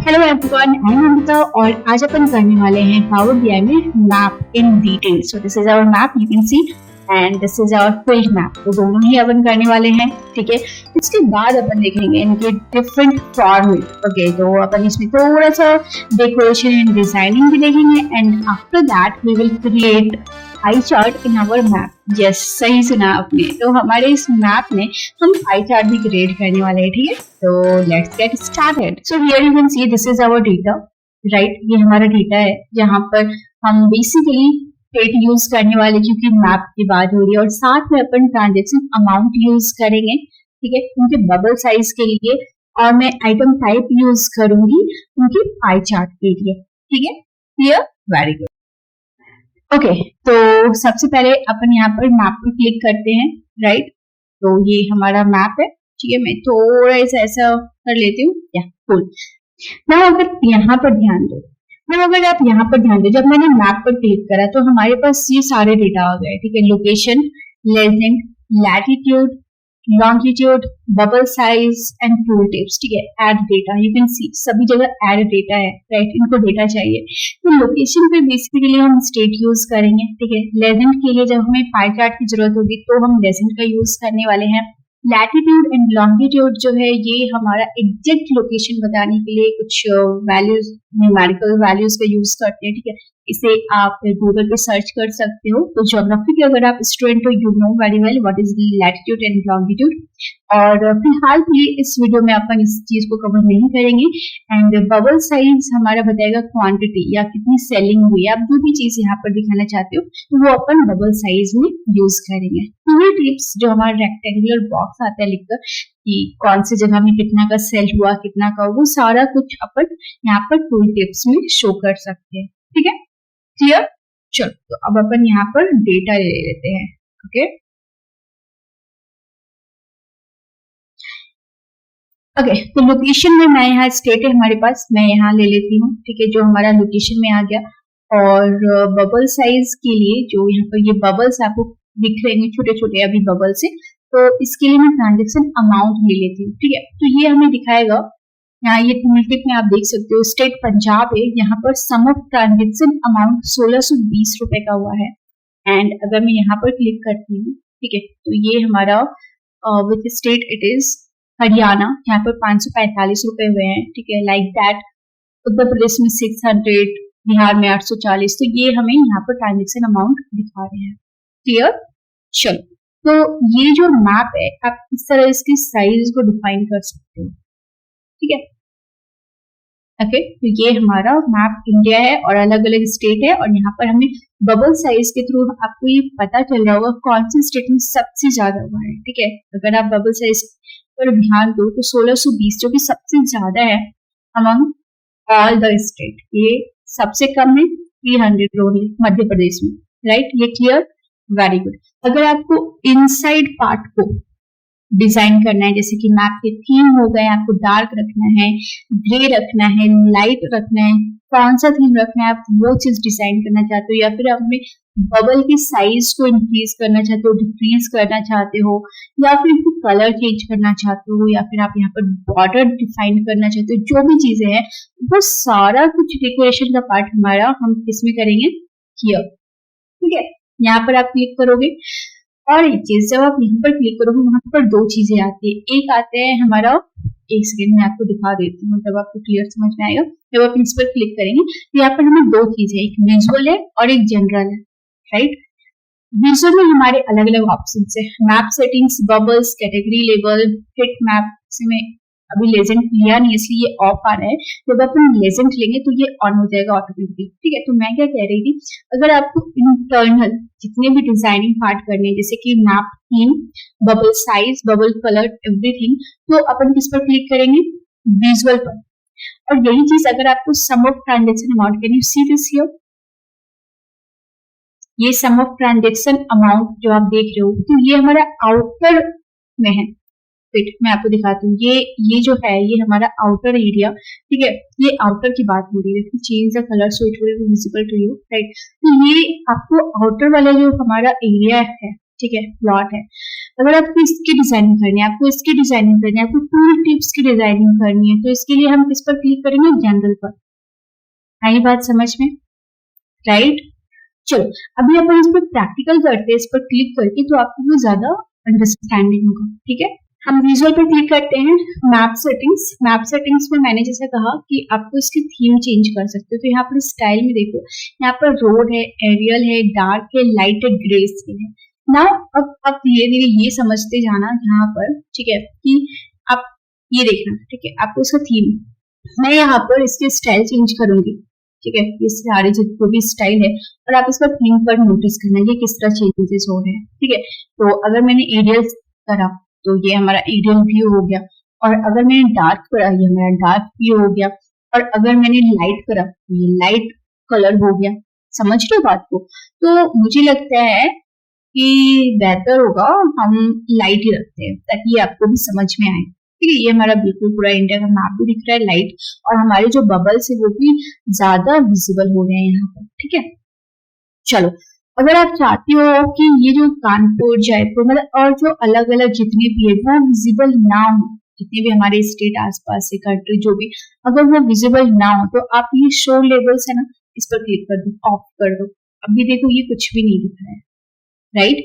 Hello everyone, I am Amrita और आज अपन करने वाले हैं पावर बीआई में map in detail. So this is our map, you can see, and this is our field map. तो दोनों ही अपन करने वाले हैं, ठीक है। इसके बाद अपन देखेंगे इनके डिफरेंट फॉर्मेट। ओके, तो अपन इसमें थोड़ा सा डेकोरेशन एंड डिजाइनिंग भी देखेंगे and after that we will create pie chart in our map. Yes, सही सुना आपने। तो हमारे इस मैप में हम पाई चार्ट भी क्रिएट करने वाले हैं, ठीक है। तो let's get started. So here you can see this is our data, right. ये हमारा डेटा है जहाँ पर हम बेसिकली डेट यूज करने वाले, क्योंकि मैप की बात हो रही है, और साथ में अपन ट्रांजेक्शन अमाउंट यूज करेंगे, ठीक है, उनके बबल साइज के लिए। और मैं आइटम टाइप यूज करूंगी उनके पाई चार्ट के लिए, ठीक है। Clear, very good. ओके, तो सबसे पहले अपन यहाँ पर मैप पर क्लिक करते हैं, राइट। तो ये हमारा मैप है, ठीक है। मैं थोड़ा सा ऐसा कर लेती हूँ, या फुल। ना अगर यहाँ पर ध्यान दो, ना अगर आप यहाँ पर ध्यान दो, जब मैंने मैप पर क्लिक करा तो हमारे पास ये सारे डेटा आ गए, ठीक है। Location, legend, latitude, longitude, bubble size and tool tips, ठीक है। ऐड डेटा, यू कैन सी सभी जगह ऐड डेटा है, राइट। इनको डेटा चाहिए। तो लोकेशन पे बेसिकली हम स्टेट यूज करेंगे, ठीक है। लेजेंड के लिए जब हमें पाई चार्ट की जरूरत होगी तो हम लेजेंड का यूज करने वाले हैं। लैटिट्यूड एंड लॉन्गिट्यूड जो है ये हमारा एग्जैक्ट लोकेशन बताने के लिए कुछ वैल्यूज, न्यूमेरिकल वैल्यूज का यूज करते हैं, ठीक है। इसे आप गूगल पे सर्च कर सकते हो। तो ज्योग्राफी के अगर आप स्टूडेंट हो, you know very well what is the latitude and longitude. और फिलहाल के लिए इस वीडियो में अपन इस चीज को कवर नहीं करेंगे। एंड बबल साइज हमारा बताएगा क्वांटिटी या कितनी सेलिंग हुई है। आप जो भी चीज यहाँ पर दिखाना चाहते हो तो वो अपन बबल साइज में यूज करेंगे। टूल टिप्स जो हमारा रेक्टेंगुलर बॉक्स आता है लिखकर कि कौन सी जगह में कितना का सेल हुआ, कितना का, वो सारा कुछ अपन यहाँ पर टूल टिप्स में शो कर सकते हैं, ठीक है। क्लियर, चलो तो अब अपन यहाँ पर डेटा ले लेते हैं। ओके ओके, तो लोकेशन में मैं यहाँ स्टेट है हमारे पास, मैं यहाँ ले लेती हूँ, ठीक है, जो हमारा लोकेशन में आ गया। और बबल साइज के लिए जो यहाँ पर ये बबल्स आपको दिख रहे हैं छोटे छोटे अभी बबल से, तो इसके लिए मैं ट्रांजेक्शन अमाउंट ले लेती हूँ, ठीक है। तो ये हमें दिखाएगा यहाँ, ये टूल टिप में आप देख सकते हो स्टेट पंजाब है, यहाँ पर सम ऑफ ट्रांजेक्शन अमाउंट 1620 रुपए का हुआ है। एंड अगर मैं यहाँ पर क्लिक करती हूँ, ठीक है, तो ये हमारा with state it is Haryana, यहाँ पर 545 रुपए हुए हैं, ठीक है, लाइक दैट। उत्तर प्रदेश में 600, बिहार में 840। तो ये हमें यहाँ पर ट्रांजेक्शन अमाउंट दिखा रहे हैं। क्लियर, चलो तो ये जो मैप है आप इस तरह इसकी साइज को डिफाइन कर सकते हो, ठीक है। ओके, तो ये हमारा मैप इंडिया है और अलग अलग स्टेट है, और यहाँ पर हमें बबल साइज के थ्रू आपको ये पता चल रहा होगा कौन सी स्टेट में सबसे ज्यादा हुआ है, ठीक है। अगर आप बबल साइज पर ध्यान दो तो 1620 जो कि सबसे ज्यादा है अमंग ऑल द स्टेट, ये सबसे कम है 300 ओनली मध्य प्रदेश में, राइट। ये क्लियर, वेरी गुड। अगर आपको इनसाइड पार्ट को डिजाइन करना है, जैसे कि मैप के थीम हो गए, आपको डार्क रखना है, ग्रे रखना है, लाइट रखना है, कौन सा थीम रखना है, आप वो चीज डिजाइन करना चाहते हो, या फिर अपने बबल की साइज को इंक्रीज करना चाहते हो, डिक्रीज करना चाहते हो, या फिर इनको कलर चेंज करना चाहते हो, या फिर आप यहाँ पर बॉर्डर डिफाइन करना चाहते हो, जो भी चीजें हैं वो सारा कुछ डेकोरेशन का पार्ट हमारा हम किसमें करेंगे, हियर, ठीक है। यहाँ पर आप क्लिक करोगे और एक चीज जब आप यहाँ पर क्लिक करोगे वहां पर दो चीजें आती है। एक आते हैं हमारा, एक सेकेंड में आपको दिखा देती हूँ तब आपको क्लियर समझ में आएगा। जब आप इस पर क्लिक करेंगे तो यहाँ पर हमें दो चीजें, एक विजुअल है और एक जनरल है, राइट। विजुअल में हमारे अलग अलग ऑप्शन है, map settings, bubbles, category level, hit map. इसमें अभी लेजेंड लिया नहीं इसलिए ये ऑफ आ रहा है। जब अपन लेजेंड लेंगे तो ये ऑन हो जाएगा ऑटोमेटिकली, ठीक है। तो मैं क्या कह रही थी, अगर आपको इंटरनल जितने भी डिजाइनिंग पार्ट करने हैं, जैसे कि map theme, bubble size, bubble colour, everything, तो अपन किस पर क्लिक करेंगे, विजुअल पर। और यही चीज अगर आपको sum of transaction amount, can you see this here, ये सम ऑफ ट्रांजेक्शन अमाउंट जो आप देख रहे हो, तो ये हमारा आउटर में है। मैं आपको दिखाती हूँ, ये जो है ये हमारा आउटर एरिया, ठीक है। ये आउटर की बात हो रही है, change the colour so it will be visible to you, right. तो ये आपको आउटर वाला जो हमारा एरिया है, ठीक है, प्लॉट है। अगर आपको इसकी डिजाइनिंग करनी है, आपको इसकी डिजाइनिंग करनी है, आपको टूल टिप्स की डिजाइनिंग करनी है, तो इसके लिए हम किस पर क्लिक करेंगे? जनरल पर। आई बात समझ में? राइट। चलो अभी अपन इस पर प्रैक्टिकल करते हैं, इस पर क्लिक करके, तो आपको वो ज्यादा अंडरस्टैंडिंग होगा। ठीक है, हम विजुअल पर क्लिक करते हैं। मैप सेटिंग्स, मैप सेटिंग्स में मैंने जैसे कहा कि आपको इसकी थीम चेंज कर सकते हो। तो यहाँ पर स्टाइल में देखो, यहाँ पर रोड है, एरियल है, डार्क है, लाइट है, ग्रे स्केल है। ना अब धीरे धीरे ये समझते जाना यहाँ पर, ठीक है, कि आप ये देखना, ठीक है, आपको इसका थीम, मैं यहाँ पर इसके स्टाइल चेंज करूंगी। ठीक है, ये सारे जितने भी स्टाइल है, और आप इसका थीम पर नोटिस करना ये किस तरह चेंजेस हो रहे हैं। ठीक है, तो अगर मैंने एरियल करा तो ये हमारा एरियल व्यू हो गया, और अगर मैंने डार्क करा ये हमारा डार्क व्यू हो गया, और अगर मैंने लाइट करा तो ये लाइट कलर हो गया। समझ रहे हो बात को? तो मुझे लगता है कि बेहतर होगा हम लाइट ही रखते हैं, ताकि ये आपको भी समझ में आए। ठीक है, ये हमारा बिल्कुल पूरा इंडिया का मैप भी दिख रहा है लाइट, और हमारे जो बबल्स है वो भी ज्यादा विजिबल हो रहे हैं यहाँ पर। ठीक है, चलो अगर आप चाहते हो कि ये जो कानपुर, जयपुर, मतलब और जो अलग अलग जितने भी है वो विजिबल ना हो, जितने भी हमारे स्टेट आसपास से कंट्री जो भी, अगर वो विजिबल ना हो, तो आप ये शो लेबल्स है ना, इस पर क्लिक कर दो, ऑफ कर दो। अभी देखो ये कुछ भी नहीं दिख रहा है, राइट।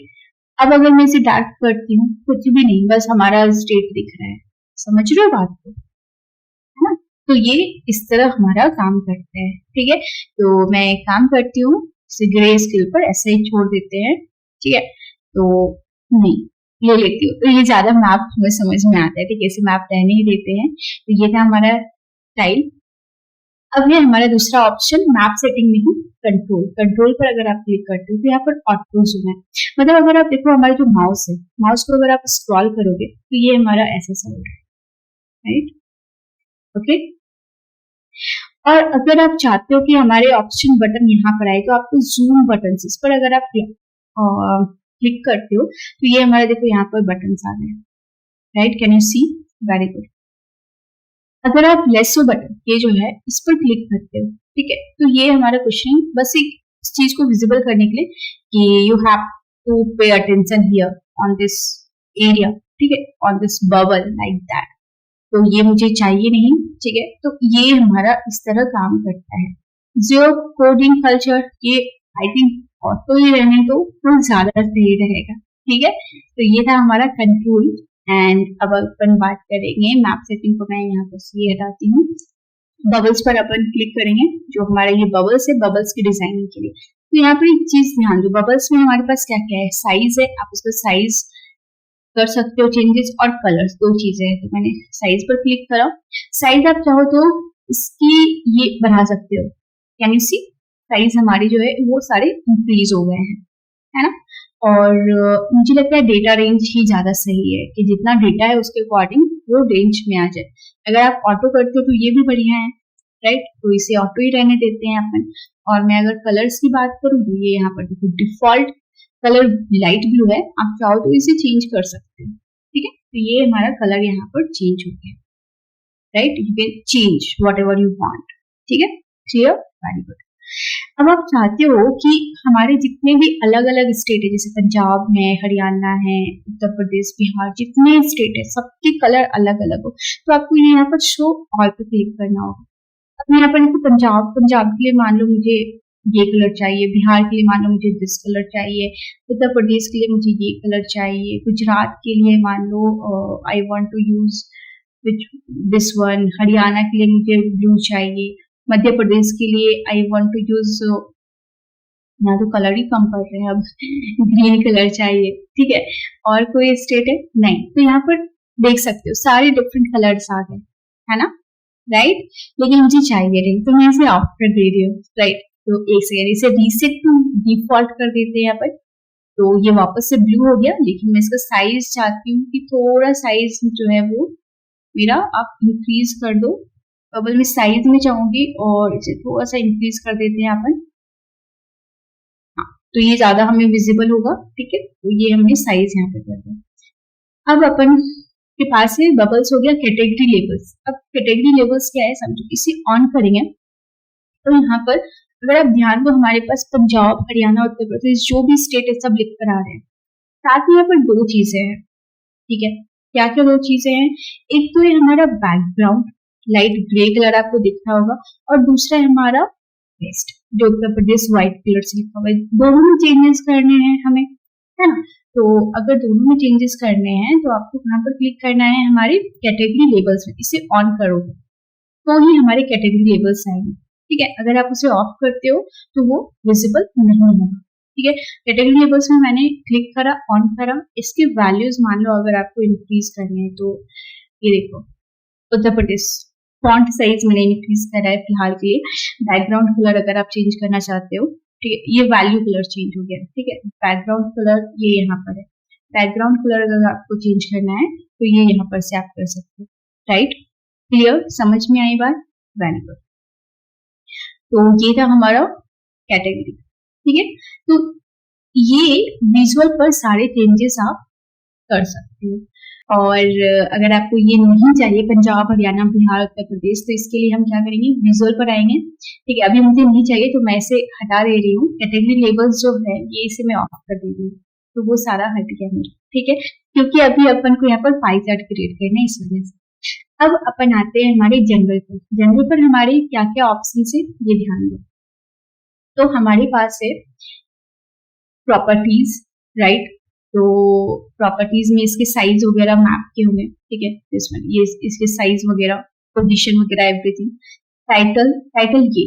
अब अगर मैं इसे डार्क करती हूँ, कुछ भी नहीं, बस हमारा स्टेट दिख रहा है। समझ रहे हो बात को? है ना? तो ये इस तरह हमारा काम करता है। ठीक है, तो मैं काम करती हूँ, ग्रे स्केल पर ऐसे ही छोड़ देते हैं। ठीक है, तो नहीं ले लेती हूँ, तो ये ज्यादा मैप हमें समझ में आता है। ठीक है, ऐसे मैप रहने ही देते हैं। तो ये था हमारा स्टाइल। अब ये हमारा दूसरा ऑप्शन मैप सेटिंग में ही कंट्रोल, कंट्रोल पर अगर आप क्लिक करते हो तो यहाँ पर ऑटो जूम है। मतलब अगर आप देखो हमारा जो माउस है, माउस को अगर आप स्क्रॉल करोगे तो ये हमारा ऐसा सा होगा, राइट। ओके, और अगर आप चाहते हो कि हमारे ऑप्शन बटन यहाँ पर आए, तो आपको जूम बटन, इस पर अगर आप क्लिक करते हो तो ये हमारे देखो यहाँ पर बटन आ गए, right. Can you see? Very good. अगर आप लेसो बटन ये जो है इस पर क्लिक करते हो, ठीक है, तो ये हमारा क्वेश्चन बस एक इस चीज को विजिबल करने के लिए कि you have to pay attention here on this area, ठीक है, on this bubble like that. तो ये मुझे चाहिए नहीं। ठीक है, तो ये हमारा इस तरह काम करता है। जियो कोडिंग कल्चर ये आई थिंक ऑटो ही रहने दो तो ज्यादा सही रहेगा। ठीक है, तो ये था हमारा कंट्रोल। एंड अब अपन बात करेंगे मैप सेटिंग को, मैं यहाँ पर ये हटाती हूँ। बबल्स पर अपन क्लिक करेंगे, जो हमारा ये बबल्स है, बबल्स की डिजाइनिंग के लिए। तो यहाँ पर एक चीज ध्यान दो, बबल्स में हमारे पास क्या क्या है, साइज है, आप उसका साइज कर सकते हो चेंजेस, और कलर्स, दो चीजें हैं। तो मैंने साइज पर क्लिक करा। साइज आप चाहो तो इसकी ये बढ़ा सकते हो, कैन यू सी? साइज हमारी जो है वो सारे इंक्रीज हो गए हैं, है ना। और मुझे लगता है डेटा रेंज ही ज्यादा सही है, कि जितना डेटा है उसके अकॉर्डिंग वो रेंज में आ जाए। अगर आप ऑटो करते हो तो ये भी बढ़िया है, राइट। तो इसे ऑटो ही रहने देते हैं अपन। और मैं अगर कलर्स की बात करूँ तो ये यहाँ पर देखो डिफॉल्ट कलर लाइट ब्लू है, आप चाहो तो इसे चेंज कर सकते हो। ठीक है, तो ये हमारा कलर यहाँ पर चेंज हो गया, right. You can change what ever you want. ठीक है, क्लियर, वेरी गुड। अब आप चाहते हो कि हमारे जितने भी अलग अलग स्टेट है, जैसे पंजाब है, हरियाणा है, उत्तर प्रदेश, बिहार, जितने स्टेट है सबके कलर अलग अलग हो, तो आपको यहाँ पर शो ऑल पे क्लिक करना होगा। अब यहाँ पर पंजाब, पंजाब के लिए मान लो मुझे ये कलर चाहिए, बिहार के लिए मान लो मुझे दिस कलर चाहिए, उत्तर प्रदेश के लिए मुझे ये कलर चाहिए, गुजरात के लिए मान लो I want to use this one, Haryana के लिए मुझे ब्लू चाहिए, मध्य प्रदेश के लिए आई वांट टू यूज, यहाँ तो कलर ही कम कर रहे हैं अब, ग्रीन कलर चाहिए। ठीक है, और कोई स्टेट है नहीं, तो यहाँ पर देख सकते हो सारे डिफरेंट कलर्स आ गए, है ना, राइट। लेकिन मुझे चाहिए नहीं, तो मैं इसे ऑफ कर दे रही हूँ, राइट। तो एक सेकेंड, इसे रीसेट टू डिफॉल्ट कर देते हैं यहाँ पर। तो ये वापस से ब्लू हो गया, लेकिन मैं इसका साइज चाहती हूँ कि थोड़ा साइज जो है वो मेरा आप इंक्रीज कर दो। बबल में साइज में चाहूंगी और इसे थोड़ा सा इंक्रीज कर देते हैं अपन। हाँ, तो ये ज्यादा हमें विजिबल होगा। ठीक है, तो ये हमने साइज यहाँ पे कर दिया। अब अपन के पास है बबल्स हो गया कैटेगरी लेबल्स। अब कैटेगरी लेबल्स क्या है समझो, इसे ऑन करेंगे तो यहाँ पर अगर आप ध्यान दो हमारे पास पंजाब, हरियाणा, उत्तर प्रदेश जो भी स्टेट है सब लिख कर आ रहे हैं, साथ में यहाँ पर दो चीजें हैं, ठीक है। क्या क्या दो चीजें हैं? एक तो है हमारा बैकग्राउंड, लाइट ग्रे कलर आपको दिख रहा होगा, और दूसरा है हमारा टेक्स्ट जो उत्तर प्रदेश व्हाइट कलर से लिखा हुआ है। दोनों में चेंजेस करने हैं हमें, है ना। तो अगर दोनों में चेंजेस करने हैं तो आपको कहाँ पर क्लिक करना है? हमारे कैटेगरी लेबल्स में। इसे ऑन करोगे तो ही हमारे कैटेगरी लेबल्स आएंगे, ठीक है। अगर आप उसे ऑफ करते हो तो वो विजिबल नहीं होगा, ठीक है। कैटेगरी लेबल्स में मैंने क्लिक करा, ऑन करा। इसके वैल्यूज मान लो अगर आपको इंक्रीज करने हैं तो ये देखो उत्तर प्रदेश फॉन्ट साइज मैंने इंक्रीज करा है फिलहाल के लिए। बैकग्राउंड कलर अगर आप चेंज करना चाहते हो, ठीक है, ये वैल्यू कलर चेंज हो गया, ठीक है। बैकग्राउंड कलर ये यहाँ पर है। बैकग्राउंड कलर अगर आपको चेंज करना है तो ये यहाँ पर से आप कर सकते हो, राइट। क्लियर, समझ में आई बात? Very good. तो ये था हमारा कैटेगरी, ठीक है। तो ये विजुअल पर सारे चेंजेस आप कर सकते हो। और अगर आपको ये नहीं चाहिए पंजाब, हरियाणा, बिहार, उत्तर प्रदेश, तो इसके लिए हम क्या करेंगे? विजुअल पर आएंगे, ठीक है। अभी मुझे नहीं चाहिए तो मैं इसे हटा दे रही हूँ। कैटेगरी लेबल्स जो है ये इसे मैं ऑफ कर दे रही हूँ, तो वो सारा हट गया मेरा, ठीक है। क्योंकि अभी अपन को यहाँ पर पाई चार्ट क्रिएट करना है, इस वजह से। अब अपन आते हैं हमारे जनरल पर। जनरल पर हमारे क्या क्या ऑप्शन है ये ध्यान दो। तो हमारे पास है प्रॉपर्टीज, राइट। तो प्रॉपर्टीज में इसके साइज वगैरह मैप के होंगे, ठीक है। इसमें ये इसके साइज वगैरह, पोजीशन वगैरह, एवरीथिंग। टाइटल, टाइटल ये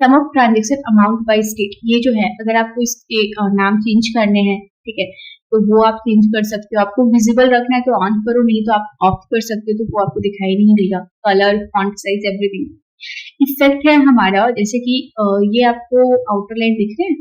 sum of transaction amount by state, ये जो है अगर आपको इसके नाम चेंज करने हैं, ठीक है, तो वो आप चेंज कर सकते हो। आपको विजिबल रखना है तो ऑन करो, नहीं तो आप ऑफ कर सकते हो, तो वो आपको दिखाई नहीं देगा। Colour, font size, everything. Effect है हमारा, जैसे कि ये आपको आउटर लाइन दिख रहे हैं,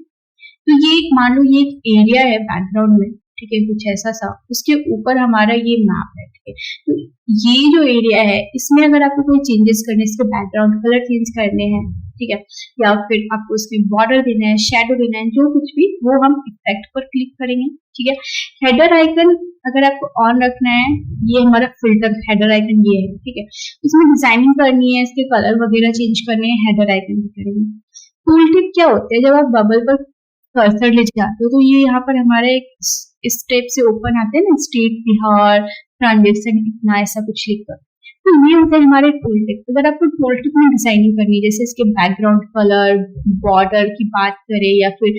तो ये एक मान लो ये एक एरिया है बैकग्राउंड में, ठीक है, कुछ ऐसा सा, उसके ऊपर हमारा ये मैप है, ठीक है। तो ये जो एरिया है इसमें अगर आपको कोई चेंजेस करने, इसके बैकग्राउंड कलर चेंज करने हैं, ठीक है, या फिर आपको इसमें बॉर्डर देना है, शेडो देना है, जो कुछ भी, वो हम इफेक्ट पर क्लिक करेंगे, ठीक है। हेडर आइकन अगर आपको ऑन रखना है, ये हमारा फिल्टर हेडर आइकन ये है, ठीक है। इसमें डिजाइनिंग करनी है, इसके कलर वगैरह चेंज करने हैं, हेडर आइकन भी करेंगे। टूल टिप क्या होते हैं? जब आप बबल पर कर्सर ले जाते हो तो ये यहाँ पर हमारे इस टाइप से ओपन आते हैं ना, स्टेट, बिहार, ट्रांजेक्शन इतना, ऐसा कुछ लिखकर। तो ये होते हैं हमारे टूल टिप। अगर आपको टूल टिप में डिजाइनिंग करनी है, जैसे इसके बैकग्राउंड कलर, बॉर्डर की बात करें, या फिर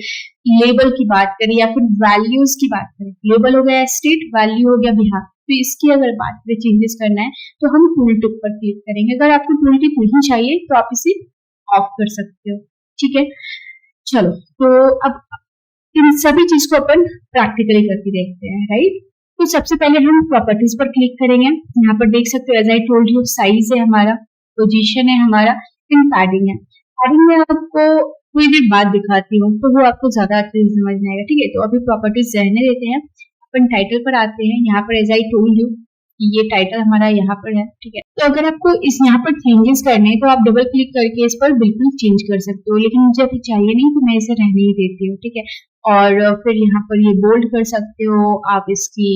लेबल की बात करें, या फिर वैल्यूज की बात करें। लेबल हो गया स्टेट, वैल्यू हो गया बिहार, तो इसकी अगर बात करें चेंजेस करना है तो हम टूल टिप पर क्लिक करेंगे। अगर आपको टूल टिप नहीं चाहिए तो आप इसे ऑफ कर सकते हो, ठीक है। चलो, तो अब इन सभी चीज को अपन प्रैक्टिकली करके देखते हैं, राइट। तो सबसे पहले हम प्रॉपर्टीज पर क्लिक करेंगे। यहाँ पर देख सकते हो, as I told you, size है हमारा, पोजीशन है हमारा, फिर पैडिंग है। पैडिंग में आपको कोई भी बात दिखाती हूँ तो वो आपको ज्यादा अच्छे से समझ में आएगा, ठीक है। तो अभी प्रॉपर्टीज रहने देते हैं, अपन टाइटल पर आते हैं। यहाँ पर एज आई टोल्ड यू ये टाइटल हमारा यहाँ पर है, ठीक है। तो अगर आपको इस यहाँ पर चेंजेस करने हैं तो आप डबल क्लिक करके इस पर बिल्कुल चेंज कर सकते हो, लेकिन मुझे अभी चाहिए नहीं तो मैं इसे रहने ही देती हूँ, ठीक है। और फिर यहाँ पर ये बोल्ड कर सकते हो आप इसकी,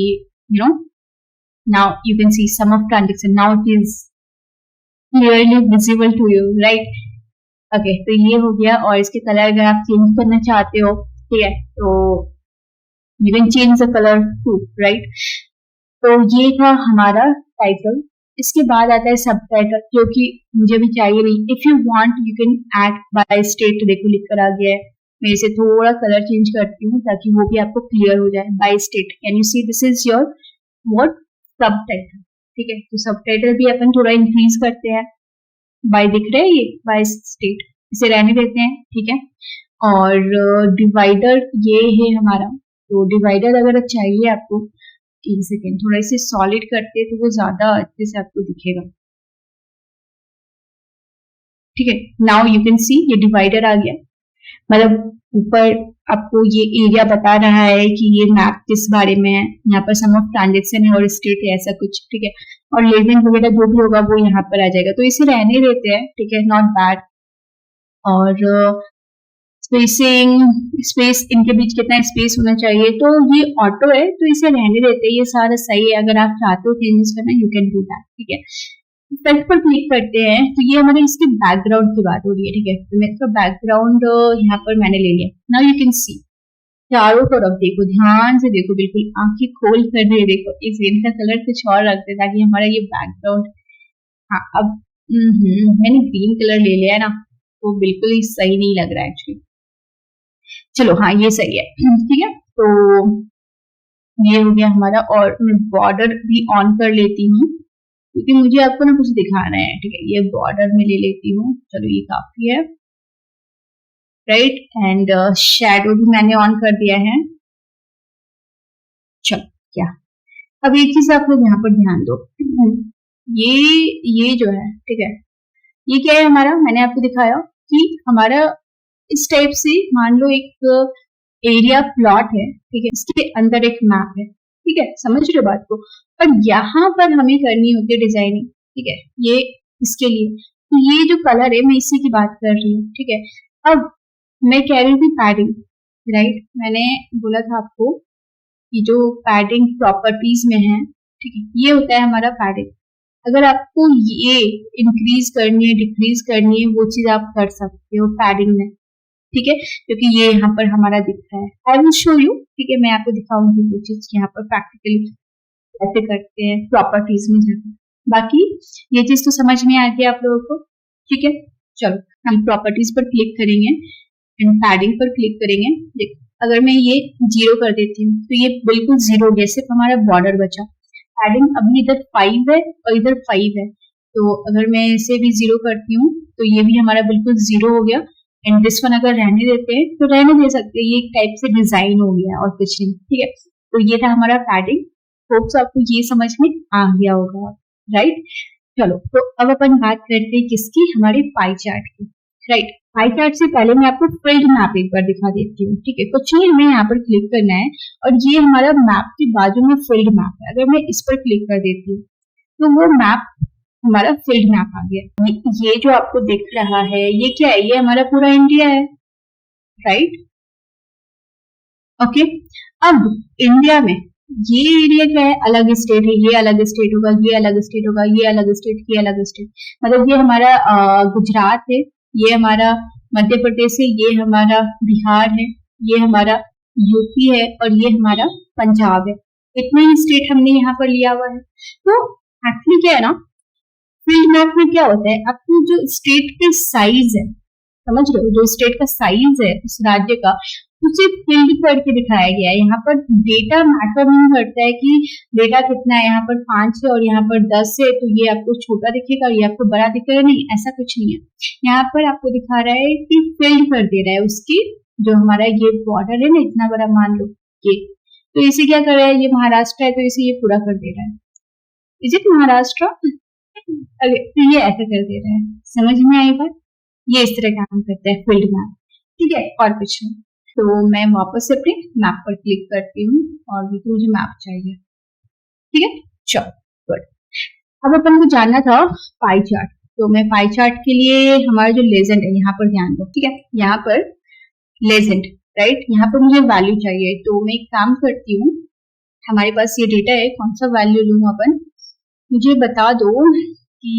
you know, now you can see some of transaction, now it is clearly visible to you, right. Okay, तो ये हो गया। और इसके कलर अगर आप चेंज करना चाहते हो, ठीक है, तो you can change the colour too, right. तो ये था हमारा टाइटल। इसके बाद आता है सब टाइटल, जो कि मुझे भी चाहिए नहीं। If you want you can add by state, देखो लिख कर आ गया है। मैं इसे थोड़ा कलर चेंज करती हूँ ताकि वो भी आपको क्लियर हो जाए। By state, can you see this is your what सब टाइटल, ठीक है। तो सब टाइटल भी अपन थोड़ा इंक्रीज करते हैं। बाय दिख रहा है ये, बाय स्टेट, इसे रहने देते हैं, ठीक है। और डिवाइडर ये है हमारा। तो डिवाइडर अगर चाहिए आपको, एक सेकेंड, थोड़ा इसे सॉलिड करते तो वो ज्यादा अच्छे से आपको दिखेगा, ठीक है। नाउ यू कैन सी ये डिवाइडर आ गया, मतलब ऊपर आपको ये एरिया बता रहा है कि ये मैप किस बारे में है। यहाँ पर सम ऑफ ट्रांजेक्शन है और स्टेट है, ऐसा कुछ, ठीक है। और लेबलिंग वगैरह जो भी होगा वो यहाँ पर आ जाएगा, तो इसे रहने देते हैं, ठीक है, नॉट बैड। और स्पेसिंग, स्पेस, इनके बीच कितना स्पेस होना चाहिए, तो ये ऑटो है तो इसे रहने देते हैं, ये सारा सही है। अगर आप चाहते हो चेंजेस करना, यू कैन डू दैट, ठीक है। इफेक्ट पर क्लिक करते हैं तो ये हमारे इसके बैकग्राउंड की बात हो रही है, ठीक है। तो मैं इसका बैकग्राउंड यहाँ पर मैंने ले लिया। नाउ यू कैन सी चारों तरफ देखो, ध्यान से देखो, बिल्कुल आंखें खोल कर दे देखो, इस रेन का कलर कुछ और रखते हैं ताकि हमारा ये बैकग्राउंड। हाँ अब मैंने ग्रीन कलर ले लिया है ना, वो बिल्कुल ही सही नहीं लग रहा है एक्चुअली। चलो हाँ ये सही है, ठीक है। तो ये हो गया हमारा, और मैं बॉर्डर भी ऑन कर लेती हूँ क्योंकि मुझे आपको ना कुछ दिखाना है, ठीक है। ये बॉर्डर में ले लेती हूँ, चलो ये काफी है, राइट। एंड शैडो भी मैंने ऑन कर दिया है। चलो क्या, अब एक चीज आप लोग यहाँ पर ध्यान दो, ये जो है, ठीक है, ये क्या है हमारा, मैंने आपको दिखाया कि हमारा इस टाइप से मान लो एक एरिया प्लॉट है, ठीक है, इसके अंदर एक मैप है, ठीक है, समझ रहे हो बात को। और यहाँ पर हमें करनी होती है डिजाइनिंग, ठीक है, ये इसके लिए, तो ये जो कलर है मैं इसी की बात कर रही हूँ, ठीक है। अब मैं कह रही थी पैडिंग, राइट, मैंने बोला था आपको कि जो पैडिंग प्रॉपर्टीज में है, ठीक है, ये होता है हमारा पैडिंग। अगर आपको ये इंक्रीज करनी है, डिक्रीज करनी है, वो चीज आप कर सकते हो पैडिंग में, ठीक है, क्योंकि ये यहाँ पर हमारा दिख रहा है। आई विल शो यू, ठीक है, मैं आपको दिखाऊंगी वो चीज यहाँ पर प्रैक्टिकली ऐसे करते हैं प्रॉपर्टीज में जाकर। बाकी ये चीज तो समझ में आ गया आप लोगों को, ठीक है। चलो हम प्रॉपर्टीज पर क्लिक करेंगे एंड पैडिंग पर क्लिक करेंगे। देखो अगर मैं ये 0 कर देती हूँ तो ये बिल्कुल 0 हो गया, सिर्फ हमारा बॉर्डर बचा। पैडिंग अभी इधर 5 है और इधर 5 है, तो अगर मैं इसे भी 0 करती हूँ तो ये भी हमारा बिल्कुल 0 हो गया। एंड दिस वन अगर रहने देते हैं तो रहने दे सकते हैं, ये एक टाइप से डिजाइन हो गया और कुछ नहीं, ठीक है। तो ये था हमारा पैडिंग, होप्स आपको ये समझ में आ गया होगा, राइट। चलो तो अब अपन बात करते हैं किसकी, हमारी पाई चार्ट की, राइट। पाई चार्ट से पहले मैं आपको फील्ड मैप एक बार दिखा देती हूँ, ठीक है। कुछ नहीं, हमें यहाँ पर क्लिक करना है और ये हमारा मैप के बाजू में फील्ड मैप है। अगर मैं इस पर क्लिक कर देती हूँ तो वो मैप हमारा फील्ड मैप आ गया। ये जो आपको दिख रहा है ये क्या है, ये हमारा पूरा इंडिया है, राइट, ओके। अब इंडिया में ये एरिया क्या है, अलग स्टेट है, ये अलग स्टेट होगा, ये अलग स्टेट होगा, ये अलग स्टेट, ये अलग स्टेट, मतलब ये हमारा गुजरात है, ये हमारा मध्य प्रदेश है, ये हमारा बिहार है, ये हमारा यूपी है और ये हमारा पंजाब है। इतने ही स्टेट हमने यहाँ पर लिया हुआ है। तो एक्चुअली क्या है ना, फील्ड मैप में क्या होता है, आपको जो स्टेट के साइज है, समझ रहे हो, जो स्टेट का साइज है उस राज्य का, उसे फील्ड करके दिखाया गया है। यहाँ पर डेटा मैटर नहीं करता है कि डेटा कितना है, यहाँ पर 5 है और यहाँ पर 10 है तो ये आपको छोटा दिखेगा, ये आपको बड़ा दिखेगा, नहीं, ऐसा कुछ नहीं है। यहाँ पर आपको दिखा रहा है कि फील्ड कर दे रहा है उसकी, जो हमारा ये बॉर्डर है ना, इतना बड़ा मान लो ये, तो इसे क्या कर रहा है, ये महाराष्ट्र है तो इसे ये पूरा कर दे रहा है, इज इट महाराष्ट्र, तो ये ऐसा कर दे रहा है, समझ में आई बात। ये इस तरह काम करता है फील्ड मैप, ठीक है, और कुछ नहीं। तो मैं वापस से अपने मैप पर क्लिक करती हूँ और तो मुझे मैप चाहिए, ठीक है। चलो गुड, अब अपन को जानना था पाई चार्ट, तो मैं पाई चार्ट के लिए हमारा जो लेजेंड है यहाँ पर ध्यान दो, ठीक है, यहाँ पर लेजेंड, राइट, यहाँ पर मुझे वैल्यू चाहिए। तो मैं एक काम करती हूँ, हमारे पास ये डेटा है, कौन सा वैल्यू लूँ अपन, मुझे बता दो कि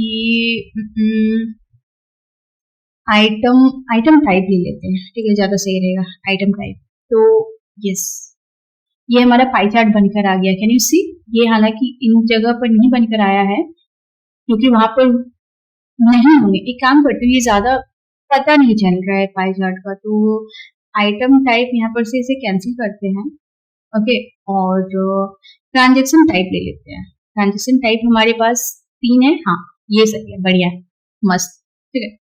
आइटम टाइप ले लेते हैं, ठीक है, ज्यादा सही रहेगा, आइटम टाइप। तो यस, ये हमारा पाई चार्ट बनकर आ गया, कैन यू सी। ये हालांकि इन जगह पर नहीं बनकर आया है क्योंकि वहां पर नहीं होंगे। एक काम करते हैं, ये ज्यादा पता नहीं चल रहा है पाई चार्ट का, तो आइटम टाइप यहाँ पर से इसे कैंसिल करते हैं, ओके। और ट्रांजेक्शन टाइप ले लेते हैं। ट्रांजेक्शन टाइप हमारे पास 3 है, हाँ ये सही है, बढ़िया है, मस्त, ठीक है,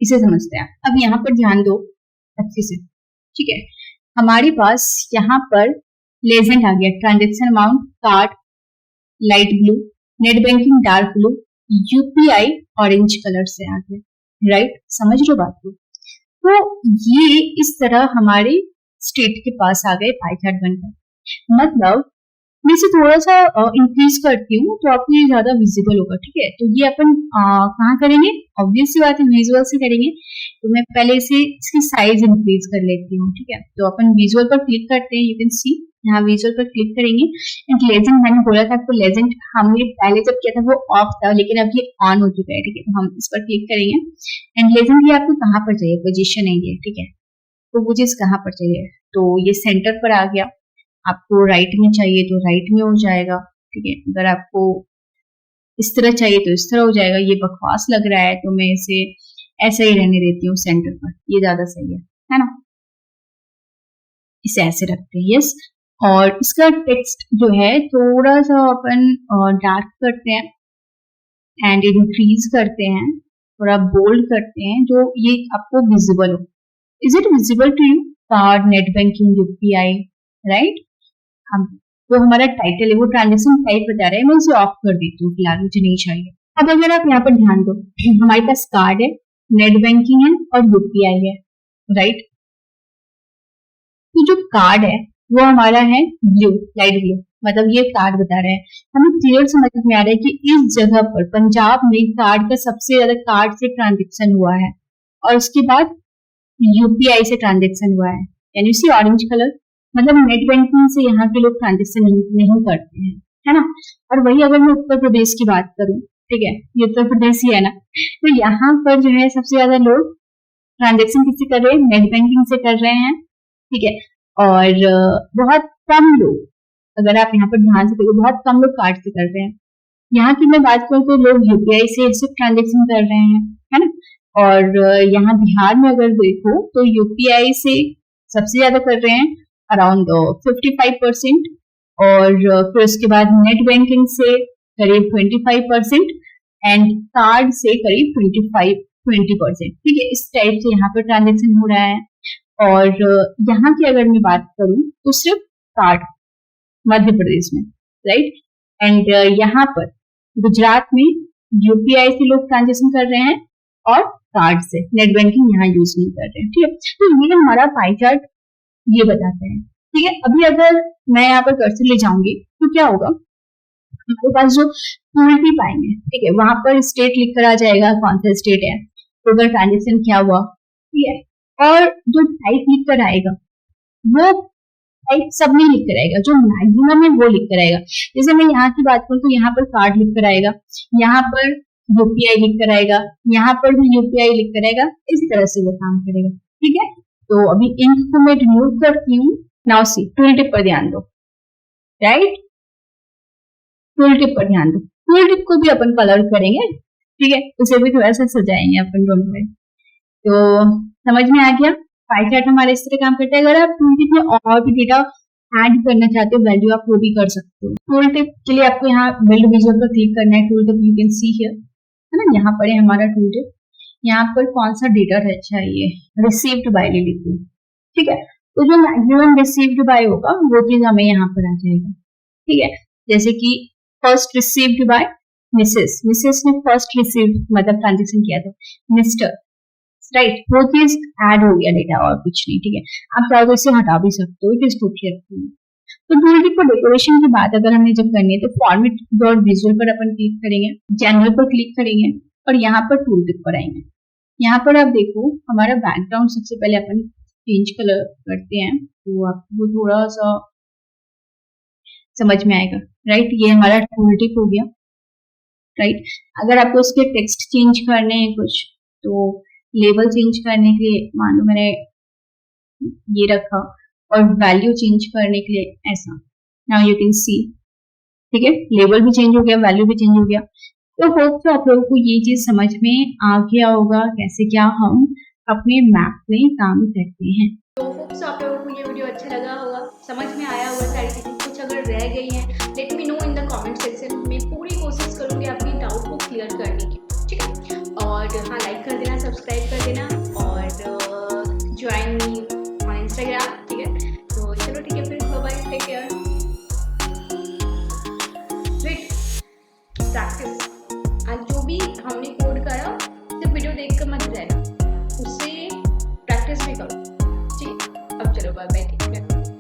इसे समझते हैं। अब यहाँ पर ध्यान दो अच्छे से, ठीक है, हमारे पास यहाँ पर लेजेंड आ गया, transaction amount card light blue, net banking dark blue, UPI orange colour से आ गया, राइट, समझ लो बात को। तो ये इस तरह हमारे स्टेट के पास आ गए पाई चार्ट बनकर। मतलब मैं इसे थोड़ा सा इंक्रीज करती हूँ तो आपको ये ज्यादा विजिबल होगा, ठीक है। तो ये अपन कहाँ करेंगे, ऑब्वियस सी बात है विजुअल से करेंगे। तो मैं पहले इसे इसकी साइज इंक्रीज कर लेती हूँ, ठीक है। तो अपन विजुअल पर क्लिक करते हैं, यू कैन सी यहाँ विजुअल पर क्लिक करेंगे। एंड लेजेंड मैंने बोला था आपको, लेजेंड हमने पहले जब किया था वो ऑफ था, लेकिन अब ये ऑन हो चुका है, ठीक है। तो हम इस पर क्लिक करेंगे एंड लेजेंड ये आपको कहाँ पर चाहिए, पोजीशन है ये, ठीक है। तो वो चीज कहाँ पर चाहिए, तो ये सेंटर पर आ गया। आपको राइट में चाहिए तो राइट में हो जाएगा, ठीक है। अगर आपको इस तरह चाहिए तो इस तरह हो जाएगा। ये बकवास लग रहा है तो मैं इसे ऐसे ही रहने देती हूँ सेंटर पर, ये ज्यादा सही है ना। इसे ऐसे रखते हैं, यस। और इसका टेक्स्ट जो है थोड़ा सा अपन डार्क करते हैं एंड इंक्रीज करते हैं, थोड़ा बोल्ड करते हैं, जो ये आपको विजिबल हो। Is it visible to you? Card, net banking, UPI, right. हम तो हमारा टाइटल है वो ट्रांजेक्शन टाइप बता रहा है, मैं इसे ऑफ कर देती हूँ फिलहाल, मुझे नहीं चाहिए। अब अगर आप यहाँ पर ध्यान दो, हमारे पास कार्ड है, नेट बैंकिंग है और यूपीआई है, राइट। तो जो कार्ड है वो हमारा है ब्लू, लाइट ब्लू, मतलब ये कार्ड बता रहा है। हमें क्लियर समझ में आ रहा है कि इस जगह पर पंजाब में कार्ड का सबसे ज्यादा कार्ड से ट्रांजेक्शन हुआ है और उसके बाद यूपीआई से ट्रांजेक्शन हुआ है। Can you see orange colour? मतलब नेट बैंकिंग से यहाँ के लोग ट्रांजेक्शन नहीं करते हैं, है ना। और वही अगर मैं उत्तर प्रदेश की बात करूं, ठीक है, ये उत्तर प्रदेश ही है ना, तो यहाँ पर जो है सबसे ज्यादा लोग ट्रांजेक्शन किससे कर रहे हैं? नेट बैंकिंग से कर रहे हैं, ठीक है। और बहुत कम लोग, अगर आप यहाँ पर ध्यान से देखो, बहुत कम लोग कार्ड से कर रहे हैं। यहाँ की मैं बात करूँ तो लोग यूपीआई से सिर्फ ट्रांजेक्शन कर रहे हैं, है ना। और यहाँ बिहार में अगर देखो तो यूपीआई से सबसे ज्यादा कर रहे हैं, अराउंड 55%, और फिर उसके बाद नेट बैंकिंग से करीब 25% एंड कार्ड से करीब 20%, ठीक है। इस टाइप से यहाँ पर ट्रांजेक्शन हो रहा है। और यहाँ की अगर मैं बात करूं तो सिर्फ कार्ड मध्य प्रदेश में, राइट। एंड यहाँ पर गुजरात में यूपीआई से लोग ट्रांजेक्शन कर रहे हैं और कार्ड से, नेट बैंकिंग यहाँ यूज नहीं कर रहे हैं, ठीक है। तो ये हमारा पाई चार्ट ये बताते हैं, ठीक है। अभी अगर मैं यहाँ पर कर्सर ले जाऊंगी तो क्या होगा, हमारे पास जो टूल टिप आएंगे, ठीक है, वहां पर स्टेट लिख कर आ जाएगा कौन सा स्टेट है, टोटल ट्रांजेक्शन क्या हुआ, ठीक है। और जो टाइप लिख कर आएगा वो टाइप सब में लिख कर आएगा, जो मैक्सिमम है वो लिख कर आएगा। जैसे मैं यहाँ की बात करूँ तो यहाँ पर कार्ड लिख कर आएगा, यहाँ पर यूपीआई लिख कर आएगा, यहाँ पर भी यूपीआई लिख कर आएगा, इस तरह से वो काम करेगा, ठीक है। तो अभी इंक को मैं रिमूव करती हूँ। नाउ सी, टूल टिप पर ध्यान दो, राइट। टूल टिप पर ध्यान दो, टूल टिप को भी अपन कलर करेंगे, ठीक है, उसे भी थोड़ा सा सजाएंगे अपन दोनों में। तो समझ में आ गया, पाई चार्ट हमारे इस तरह काम करता है। अगर आप टूल टिप में और भी डेटा ऐड करना चाहते हो, वैल्यू, आप वो भी कर सकते हो। टूल टिप के लिए आपको यहाँ बिल्ड विजुअल पर क्लिक करना है। Tool tip you can see here, है ना, यहाँ पर है हमारा टूल टिप। यहाँ पर कौन सा डेटा है चाहिए, रिसीव्ड बाय ले लेती हूँ, ठीक है। तो जो मैक्सिमम रिसीव्ड बाय होगा वो चीज हमें यहाँ पर आ जाएगा, ठीक है। जैसे कि first received by Mrs, Mrs ने फर्स्ट रिसीव्ड मतलब ट्रांजेक्शन किया था, मिस्टर, राइट, वो चीज ऐड हो गया डेटा और कुछ नहीं, ठीक है। आप चाहो तो इसे हटा भी सकते हो, it is totally up to you. तो टूल टिप पर डेकोरेशन की बात अगर हमें जब करनी है तो फॉर्मेट डॉट विजुअल पर अपन क्लिक करेंगे, जनरल पर क्लिक करेंगे और यहाँ पर टूल टिप पर आएंगे। यहाँ पर आप देखो हमारा बैकग्राउंड सबसे पहले अपन चेंज कलर करते हैं, तो आपको थोड़ा सा समझ में आएगा, राइट। ये हमारा टूल टिप हो गया, राइट। अगर आपको उसके टेक्स्ट चेंज करने हैं कुछ, तो लेबल चेंज करने के लिए मान लो मैंने ये रखा और वैल्यू चेंज करने के लिए ऐसा, नाउ यू कैन सी, ठीक है, लेबल भी चेंज हो गया, वैल्यू भी चेंज हो गया। तो होप तो आप लोगों को ये चीज समझ में आ गया होगा कैसे क्या हम अपने मैप में काम करते हैं। तो होप सो आप लोगों को ये वीडियो अच्छा लगा होगा, समझ में आया होगा सारी चीजें। कुछ अगर रह गई हैं let me know in the comment section, मैं पूरी कोशिश करूंगी आपकी डाउट को क्लियर करने की, ठीक है। और हाँ, लाइक कर देना, सब्सक्राइब कर देना और ज्वाइन मी ऑन इंस्टाग्राम, ठीक है। तो चलो ठीक है, फिर bye bye, take care, wait, practice. आज जो भी हमने कोड करा सिर्फ वीडियो देख कर मत रहना।